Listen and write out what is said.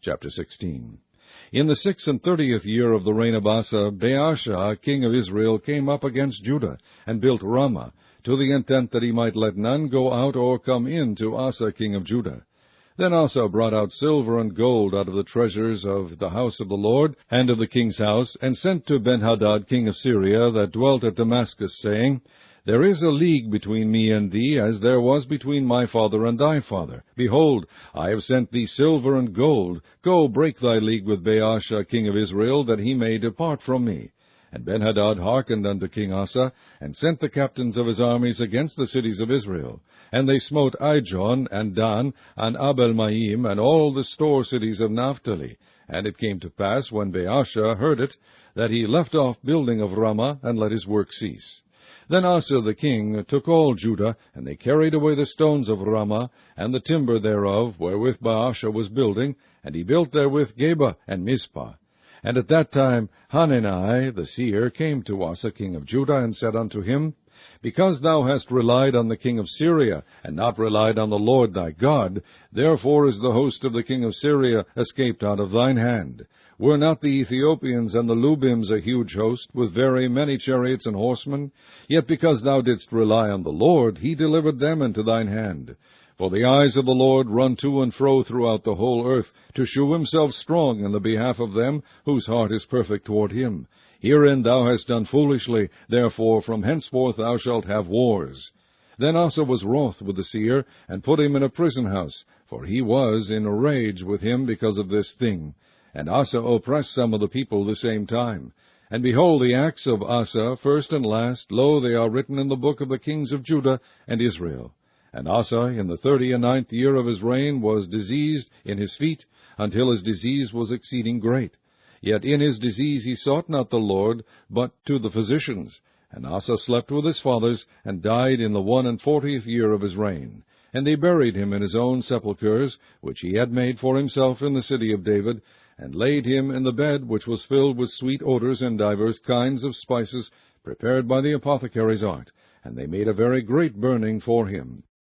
Chapter 16. In the 36th year of the reign of Asa, Baasha, king of Israel, came up against Judah, and built Ramah, to the intent that he might let none go out or come in to Asa, king of Judah. Then Asa brought out silver and gold out of the treasures of the house of the Lord, and of the king's house, and sent to Benhadad, king of Syria, that dwelt at Damascus, saying, There is a league between me and thee, as there was between my father and thy father. Behold, I have sent thee silver and gold. Go, break thy league with Baasha, king of Israel, that he may depart from me. And Benhadad hearkened unto King Asa, and sent the captains of his armies against the cities of Israel. And they smote Ijon, and Dan, and Abel-maim, and all the store cities of Naphtali. And it came to pass, when Baasha heard it, that he left off building of Ramah, and let his work cease. Then Asa the king took all Judah, and they carried away the stones of Ramah, and the timber thereof, wherewith Baasha was building, and he built therewith Geba and Mizpah. And at that time Hanani the seer came to Asa king of Judah, and said unto him, Because thou hast relied on the king of Syria, and not relied on the Lord thy God, therefore is the host of the king of Syria escaped out of thine hand. Were not the Ethiopians and the Lubims a huge host, with very many chariots and horsemen? Yet because thou didst rely on the Lord, he delivered them into thine hand. For the eyes of the Lord run to and fro throughout the whole earth, to shew himself strong in the behalf of them whose heart is perfect toward him. Herein thou hast done foolishly, therefore from henceforth thou shalt have wars. Then Asa was wroth with the seer, and put him in a prison house, for he was in a rage with him because of this thing. And Asa oppressed some of the people the same time. And behold, the acts of Asa, first and last, lo, they are written in the book of the kings of Judah and Israel. And Asa, in the 39th year of his reign, was diseased in his feet, until his disease was exceeding great. Yet in his disease he sought not the Lord, but to the physicians. And Asa slept with his fathers, and died in the 41st year of his reign. And they buried him in his own sepulchres, which he had made for himself in the city of David, and laid him in the bed which was filled with sweet odors and divers kinds of spices, prepared by the apothecary's art. And they made a very great burning for him.